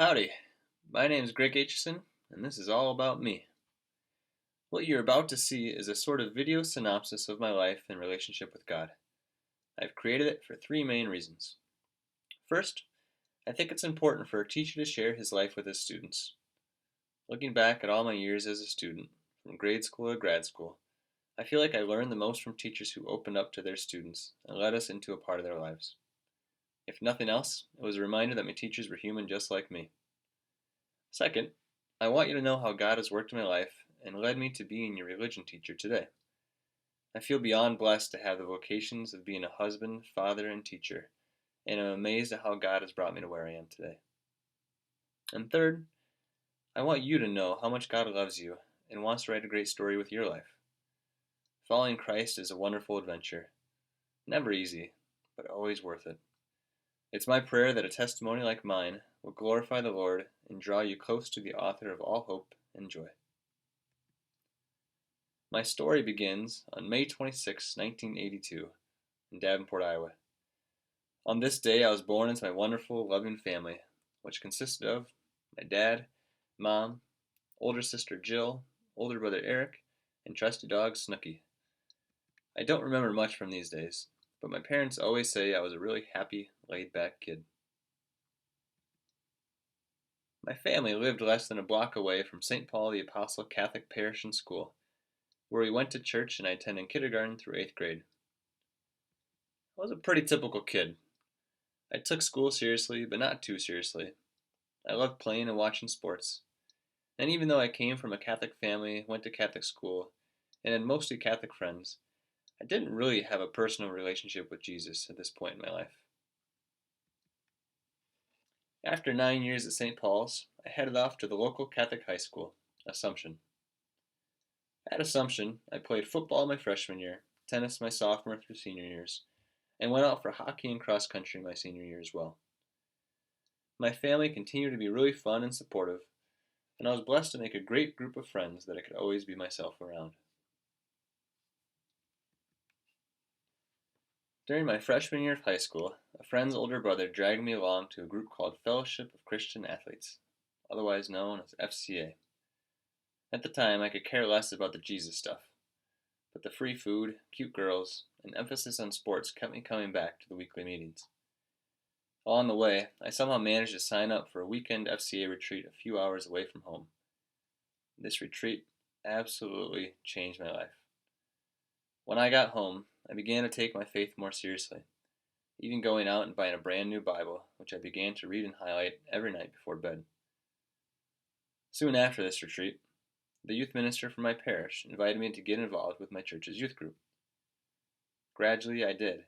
Howdy, my name is Greg Aitchison, and this is all about me. What you're about to see is a sort of video synopsis of my life and relationship with God. I've created it for three main reasons. First, I think it's important for a teacher to share his life with his students. Looking back at all my years as a student, from grade school to grad school, I feel like I learned the most from teachers who opened up to their students and led us into a part of their lives. If nothing else, it was a reminder that my teachers were human just like me. Second, I want you to know how God has worked in my life and led me to being your religion teacher today. I feel beyond blessed to have the vocations of being a husband, father, and teacher, and I'm amazed at how God has brought me to where I am today. And third, I want you to know how much God loves you and wants to write a great story with your life. Following Christ is a wonderful adventure. Never easy, but always worth it. It's my prayer that a testimony like mine will glorify the Lord and draw you close to the author of all hope and joy. My story begins on May 26, 1982, in Davenport, Iowa. On this day, I was born into my wonderful, loving family, which consisted of my dad, mom, older sister Jill, older brother Eric, and trusty dog Snooky. I don't remember much from these days, but my parents always say I was a really happy, laid-back kid. My family lived less than a block away from St. Paul the Apostle Catholic Parish and School, where we went to church and I attended kindergarten through 8th grade. I was a pretty typical kid. I took school seriously, but not too seriously. I loved playing and watching sports. And even though I came from a Catholic family, went to Catholic school, and had mostly Catholic friends, I didn't really have a personal relationship with Jesus at this point in my life. After 9 years at St. Paul's, I headed off to the local Catholic high school, Assumption. At Assumption, I played football my freshman year, tennis my sophomore through senior years, and went out for hockey and cross country my senior year as well. My family continued to be really fun and supportive, and I was blessed to make a great group of friends that I could always be myself around. During my freshman year of high school, a friend's older brother dragged me along to a group called Fellowship of Christian Athletes, otherwise known as FCA. At the time, I could care less about the Jesus stuff, but the free food, cute girls, and emphasis on sports kept me coming back to the weekly meetings. Along the way, I somehow managed to sign up for a weekend FCA retreat a few hours away from home. This retreat absolutely changed my life. When I got home, I began to take my faith more seriously, even going out and buying a brand new Bible, which I began to read and highlight every night before bed. Soon after this retreat, the youth minister from my parish invited me to get involved with my church's youth group. Gradually, I did,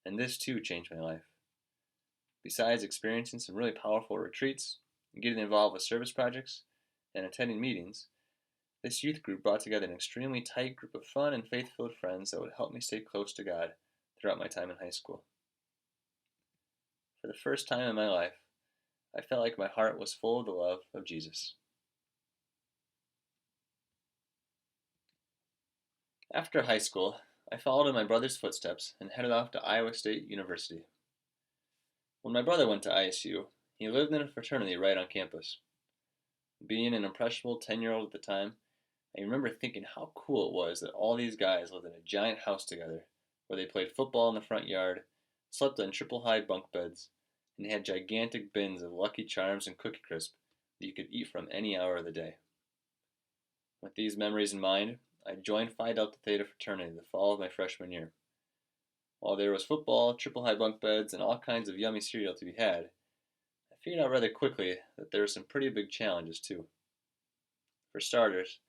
and this too changed my life. Besides experiencing some really powerful retreats, getting involved with service projects, and attending meetings, this youth group brought together an extremely tight group of fun and faith-filled friends that would help me stay close to God throughout my time in high school. For the first time in my life, I felt like my heart was full of the love of Jesus. After high school, I followed in my brother's footsteps and headed off to Iowa State University. When my brother went to ISU, he lived in a fraternity right on campus. Being an impressionable 10-year-old at the time, I remember thinking how cool it was that all these guys lived in a giant house together, where they played football in the front yard, slept on triple-high bunk beds, and had gigantic bins of Lucky Charms and Cookie Crisp that you could eat from any hour of the day. With these memories in mind, I joined Phi Delta Theta fraternity the fall of my freshman year. While there was football, triple-high bunk beds, and all kinds of yummy cereal to be had, I figured out rather quickly that there were some pretty big challenges too. For starters,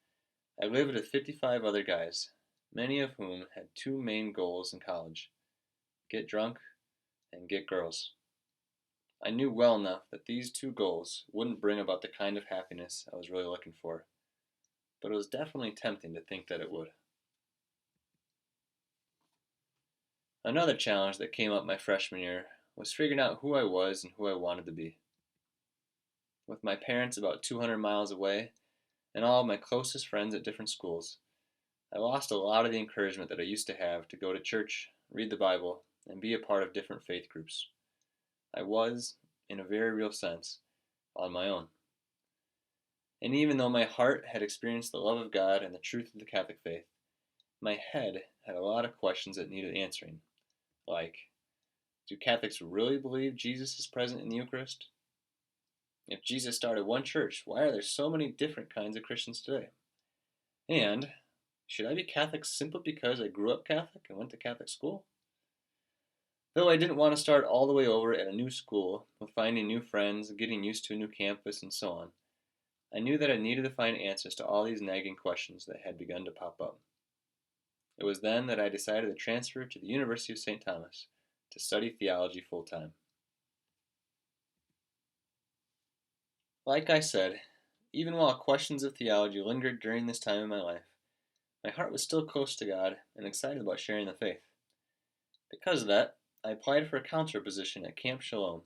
I lived with 55 other guys, many of whom had two main goals in college: get drunk and get girls. I knew well enough that these two goals wouldn't bring about the kind of happiness I was really looking for, but it was definitely tempting to think that it would. Another challenge that came up my freshman year was figuring out who I was and who I wanted to be. With my parents about 200 miles away and all of my closest friends at different schools, I lost a lot of the encouragement that I used to have to go to church, read the Bible, and be a part of different faith groups. I was, in a very real sense, on my own. And even though my heart had experienced the love of God and the truth of the Catholic faith, my head had a lot of questions that needed answering. Like, do Catholics really believe Jesus is present in the Eucharist? If Jesus started one church, why are there so many different kinds of Christians today? And should I be Catholic simply because I grew up Catholic and went to Catholic school? Though I didn't want to start all the way over at a new school with finding new friends, getting used to a new campus, and so on, I knew that I needed to find answers to all these nagging questions that had begun to pop up. It was then that I decided to transfer to the University of St. Thomas to study theology full time. Like I said, even while questions of theology lingered during this time in my life, my heart was still close to God and excited about sharing the faith. Because of that, I applied for a counselor position at Camp Shalom,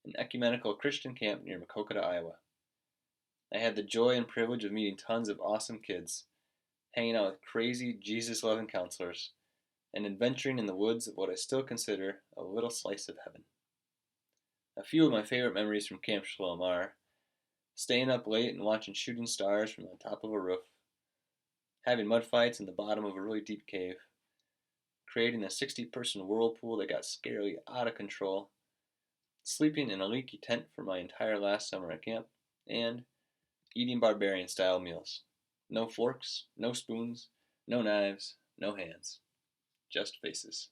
an ecumenical Christian camp near Maquoketa, Iowa. I had the joy and privilege of meeting tons of awesome kids, hanging out with crazy, Jesus-loving counselors, and adventuring in the woods of what I still consider a little slice of heaven. A few of my favorite memories from Camp Shalom are staying up late and watching shooting stars from the top of a roof, having mud fights in the bottom of a really deep cave, creating a 60-person whirlpool that got scarily out of control, sleeping in a leaky tent for my entire last summer at camp, and eating barbarian-style meals. No forks, no spoons, no knives, no hands. Just faces.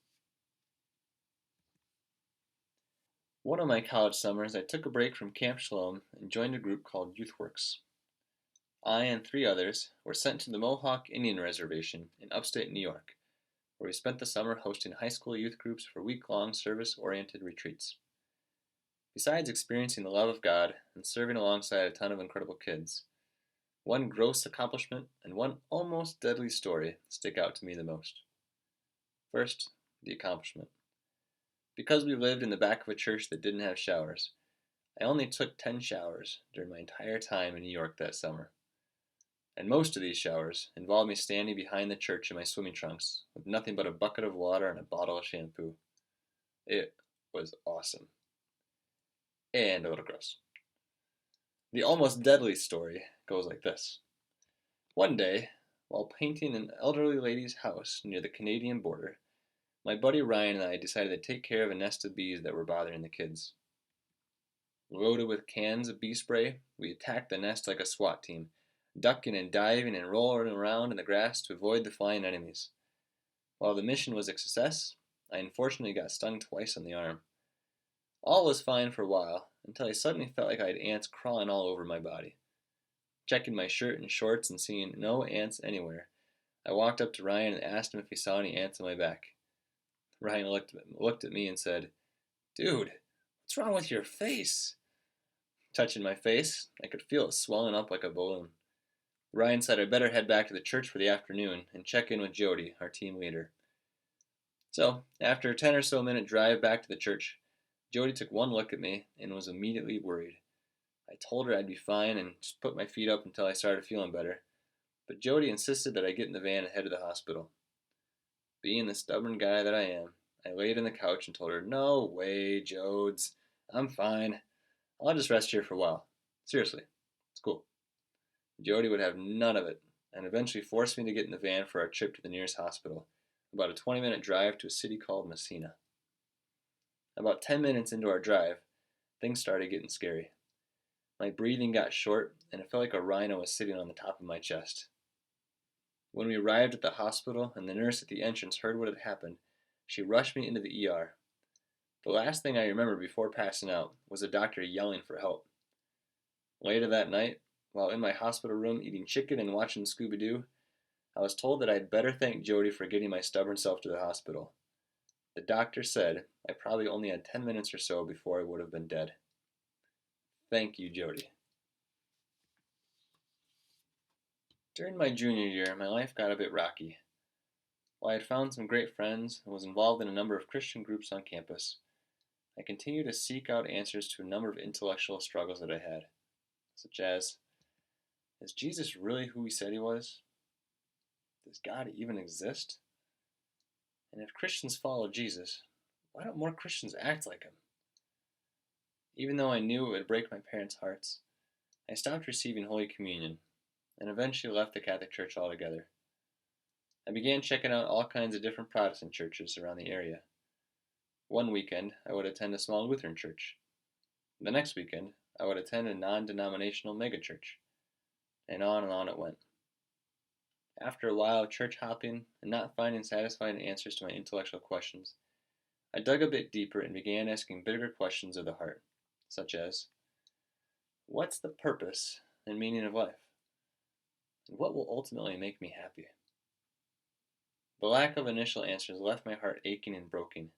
One of my college summers, I took a break from Camp Shalom and joined a group called YouthWorks. I and 3 others were sent to the Mohawk Indian Reservation in upstate New York, where we spent the summer hosting high school youth groups for week-long service-oriented retreats. Besides experiencing the love of God and serving alongside a ton of incredible kids, one gross accomplishment and one almost deadly story stick out to me the most. First, the accomplishment. Because we lived in the back of a church that didn't have showers, I only took 10 showers during my entire time in New York that summer. And most of these showers involved me standing behind the church in my swimming trunks with nothing but a bucket of water and a bottle of shampoo. It was awesome. And a little gross. The almost deadly story goes like this. One day, while painting an elderly lady's house near the Canadian border, my buddy Ryan and I decided to take care of a nest of bees that were bothering the kids. Loaded with cans of bee spray, we attacked the nest like a SWAT team, ducking and diving and rolling around in the grass to avoid the flying enemies. While the mission was a success, I unfortunately got stung twice on the arm. All was fine for a while, until I suddenly felt like I had ants crawling all over my body. Checking my shirt and shorts and seeing no ants anywhere, I walked up to Ryan and asked him if he saw any ants on my back. Ryan looked at me and said, "Dude, what's wrong with your face?" Touching my face, I could feel it swelling up like a balloon. Ryan said I'd better head back to the church for the afternoon and check in with Jody, our team leader. So, after a 10 or so minute drive back to the church, Jody took one look at me and was immediately worried. I told her I'd be fine and just put my feet up until I started feeling better, but Jody insisted that I get in the van and head to the hospital. Being the stubborn guy that I am, I laid on the couch and told her, "No way, Jodes. I'm fine. I'll just rest here for a while. Seriously, it's cool." Jody would have none of it and eventually forced me to get in the van for our trip to the nearest hospital, about a 20-minute drive to a city called Messina. About 10 minutes into our drive, things started getting scary. My breathing got short, and it felt like a rhino was sitting on the top of my chest. When we arrived at the hospital and the nurse at the entrance heard what had happened, she rushed me into the ER. The last thing I remember before passing out was the doctor yelling for help. Later that night, while in my hospital room eating chicken and watching Scooby-Doo, I was told that I'd better thank Jody for getting my stubborn self to the hospital. The doctor said I probably only had 10 minutes or so before I would have been dead. Thank you, Jody. During my junior year, my life got a bit rocky. While I had found some great friends and was involved in a number of Christian groups on campus, I continued to seek out answers to a number of intellectual struggles that I had, such as, is Jesus really who he said he was? Does God even exist? And if Christians follow Jesus, why don't more Christians act like him? Even though I knew it would break my parents' hearts, I stopped receiving Holy Communion and eventually left the Catholic Church altogether. I began checking out all kinds of different Protestant churches around the area. One weekend, I would attend a small Lutheran church. The next weekend, I would attend a non-denominational megachurch, and on it went. After a while of church hopping and not finding satisfying answers to my intellectual questions, I dug a bit deeper and began asking bigger questions of the heart, such as, what's the purpose and meaning of life? And what will ultimately make me happy? The lack of initial answers left my heart aching and broken.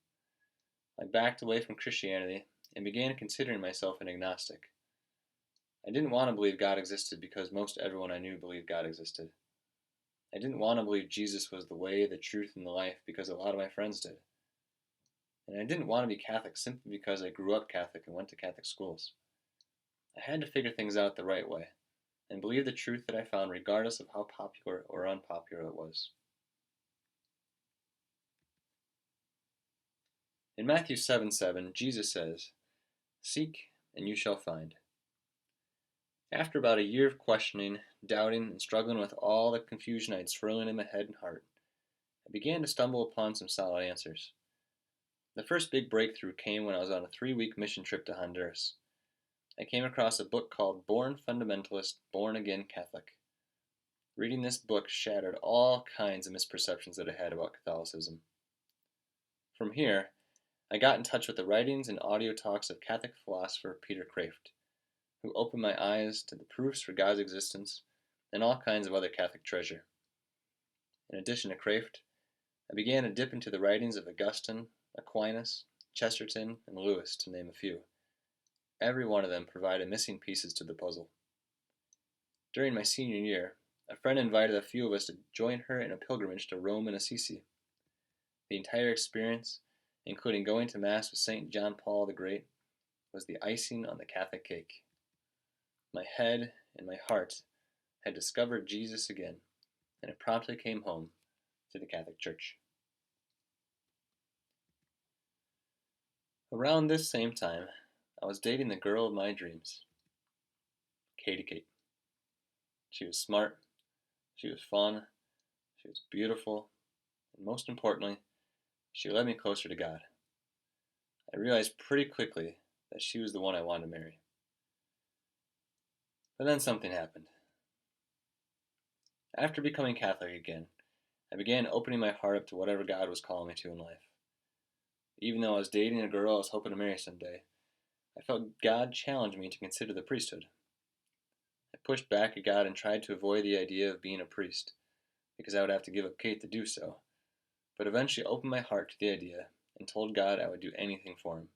I backed away from Christianity and began considering myself an agnostic. I didn't want to believe God existed because most everyone I knew believed God existed. I didn't want to believe Jesus was the way, the truth, and the life because a lot of my friends did. And I didn't want to be Catholic simply because I grew up Catholic and went to Catholic schools. I had to figure things out the right way and believe the truth that I found regardless of how popular or unpopular it was. In Matthew 7:7, Jesus says, "Seek, and you shall find." After about a year of questioning, doubting, and struggling with all the confusion I had swirling in my head and heart, I began to stumble upon some solid answers. The first big breakthrough came when I was on a 3-week mission trip to Honduras. I came across a book called Born Fundamentalist, Born Again Catholic. Reading this book shattered all kinds of misperceptions that I had about Catholicism. From here, I got in touch with the writings and audio talks of Catholic philosopher Peter Kraft, who opened my eyes to the proofs for God's existence and all kinds of other Catholic treasure. In addition to Kraft, I began to dip into the writings of Augustine, Aquinas, Chesterton, and Lewis, to name a few. Every one of them provided missing pieces to the puzzle. During my senior year, a friend invited a few of us to join her in a pilgrimage to Rome and Assisi. The entire experience, including going to Mass with St. John Paul the Great, was the icing on the Catholic cake. My head and my heart had discovered Jesus again, and I promptly came home to the Catholic Church. Around this same time, I was dating the girl of my dreams, Katie Kate. She was smart, she was fun, she was beautiful, and most importantly, she led me closer to God. I realized pretty quickly that she was the one I wanted to marry. But then something happened. After becoming Catholic again, I began opening my heart up to whatever God was calling me to in life. Even though I was dating a girl I was hoping to marry someday, I felt God challenge me to consider the priesthood. I pushed back at God and tried to avoid the idea of being a priest, because I would have to give up Kate to do so, but eventually opened my heart to the idea and told God I would do anything for him,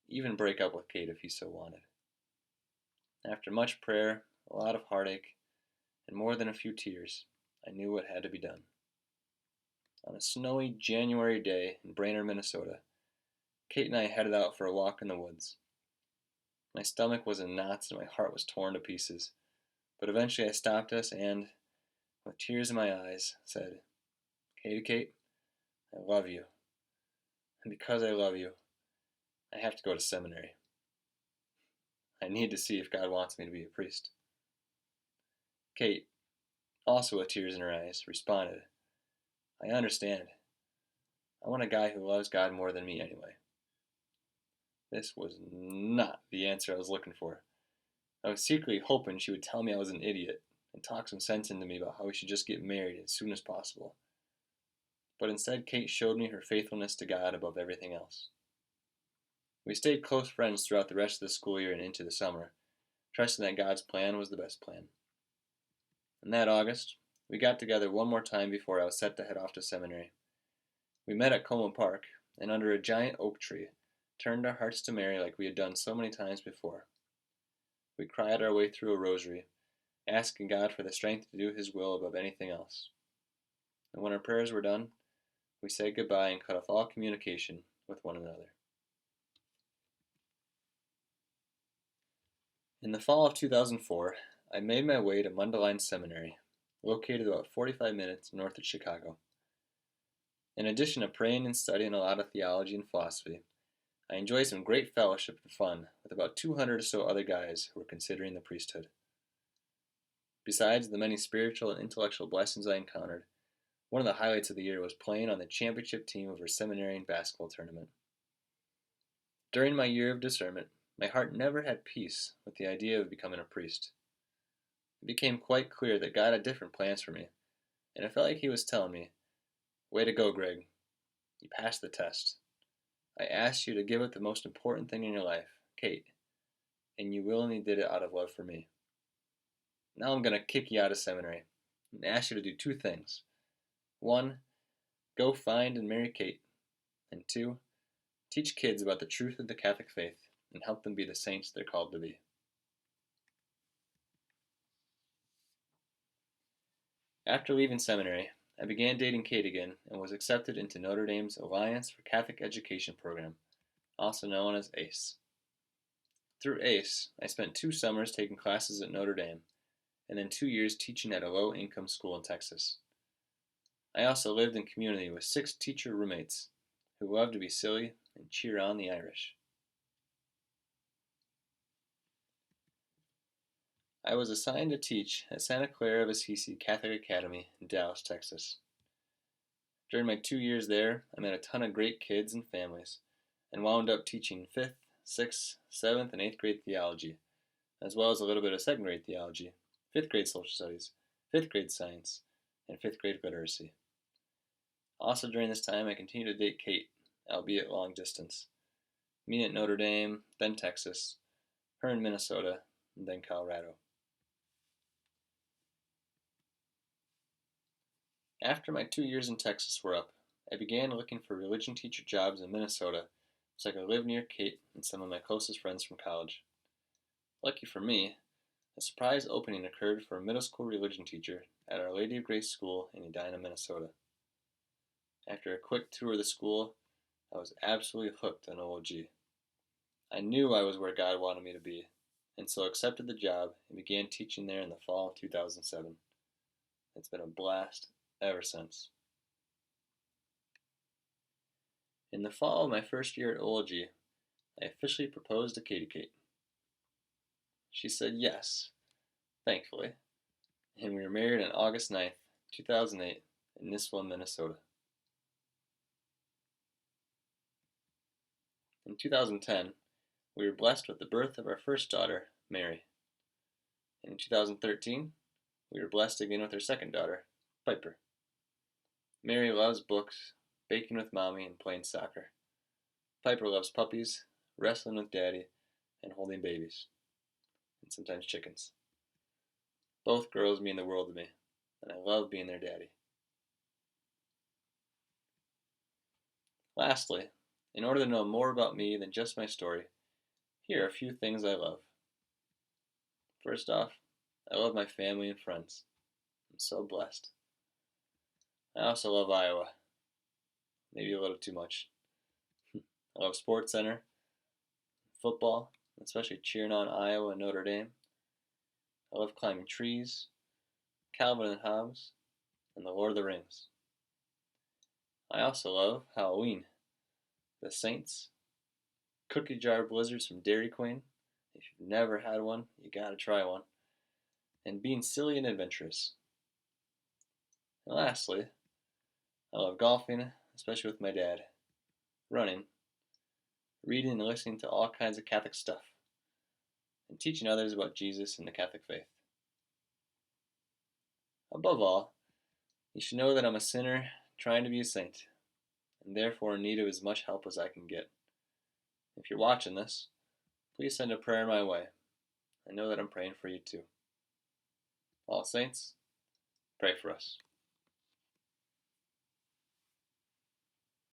even break up with Kate if he so wanted. After much prayer, a lot of heartache, and more than a few tears, I knew what had to be done. On a snowy January day in Brainerd, Minnesota, Kate and I headed out for a walk in the woods. My stomach was in knots and my heart was torn to pieces, but eventually I stopped us and, with tears in my eyes, said, Kate, I love you. And because I love you, I have to go to seminary. I need to see if God wants me to be a priest. Kate, also with tears in her eyes, responded, I understand. I want a guy who loves God more than me anyway. This was not the answer I was looking for. I was secretly hoping she would tell me I was an idiot and talk some sense into me about how we should just get married as soon as possible. But instead, Kate showed me her faithfulness to God above everything else. We stayed close friends throughout the rest of the school year and into the summer, trusting that God's plan was the best plan. In that August, we got together one more time before I was set to head off to seminary. We met at Como Park, and under a giant oak tree, turned our hearts to Mary like we had done so many times before. We cried our way through a rosary, asking God for the strength to do His will above anything else. And when our prayers were done, we said goodbye and cut off all communication with one another. In the fall of 2004, I made my way to Mundelein Seminary, located about 45 minutes north of Chicago. In addition to praying and studying a lot of theology and philosophy, I enjoyed some great fellowship and fun with about 200 or so other guys who were considering the priesthood. Besides the many spiritual and intellectual blessings I encountered, one of the highlights of the year was playing on the championship team of our seminary basketball tournament. During my year of discernment, my heart never had peace with the idea of becoming a priest. It became quite clear that God had different plans for me, and I felt like He was telling me, "Way to go, Greg. You passed the test. I asked you to give up the most important thing in your life, Kate, and you willingly did it out of love for me. Now I'm going to kick you out of seminary and ask you to do two things. One, go find and marry Kate, and two, teach kids about the truth of the Catholic faith and help them be the saints they're called to be." After leaving seminary, I began dating Kate again and was accepted into Notre Dame's Alliance for Catholic Education program, also known as ACE. Through ACE, I spent 2 summers taking classes at Notre Dame, and then 2 years teaching at a low-income school in Texas. I also lived in community with 6 teacher roommates who loved to be silly and cheer on the Irish. I was assigned to teach at Santa Clara of Assisi Catholic Academy in Dallas, Texas. During my 2 years there, I met a ton of great kids and families, and wound up teaching 5th, 6th, 7th, and 8th grade theology, as well as a little bit of 2nd grade theology, 5th grade social studies, 5th grade science, and 5th grade literacy. Also during this time, I continued to date Kate, albeit long distance. Me at Notre Dame, then Texas, her in Minnesota, and then Colorado. After my 2 years in Texas were up, I began looking for religion teacher jobs in Minnesota so I could live near Kate and some of my closest friends from college. Lucky for me, a surprise opening occurred for a middle school religion teacher at Our Lady of Grace School in Edina, Minnesota. After a quick tour of the school, I was absolutely hooked on OLG. I knew I was where God wanted me to be, and so accepted the job and began teaching there in the fall of 2007. It's been a blast ever since. In the fall of my first year at OLG, I officially proposed to Katie Kate. She said yes, thankfully, and we were married on August 9th, 2008, in Nisswa, Minnesota. In 2010, we were blessed with the birth of our first daughter, Mary. And in 2013, we were blessed again with our second daughter, Piper. Mary loves books, baking with mommy, and playing soccer. Piper loves puppies, wrestling with daddy, and holding babies, and sometimes chickens. Both girls mean the world to me, and I love being their daddy. Lastly, in order to know more about me than just my story, here are a few things I love. First off, I love my family and friends. I'm so blessed. I also love Iowa. Maybe a little too much. I love Sports Center, football, especially cheering on Iowa and Notre Dame. I love climbing trees, Calvin and Hobbes, and the Lord of the Rings. I also love Halloween, the Saints, cookie jar blizzards from Dairy Queen. If you've never had one, you gotta try one. And being silly and adventurous. And lastly, I love golfing, especially with my dad, running, reading and listening to all kinds of Catholic stuff, and teaching others about Jesus and the Catholic faith. Above all, you should know that I'm a sinner trying to be a saint, and therefore in need of as much help as I can get. If you're watching this, please send a prayer my way. I know that I'm praying for you too. All saints, pray for us.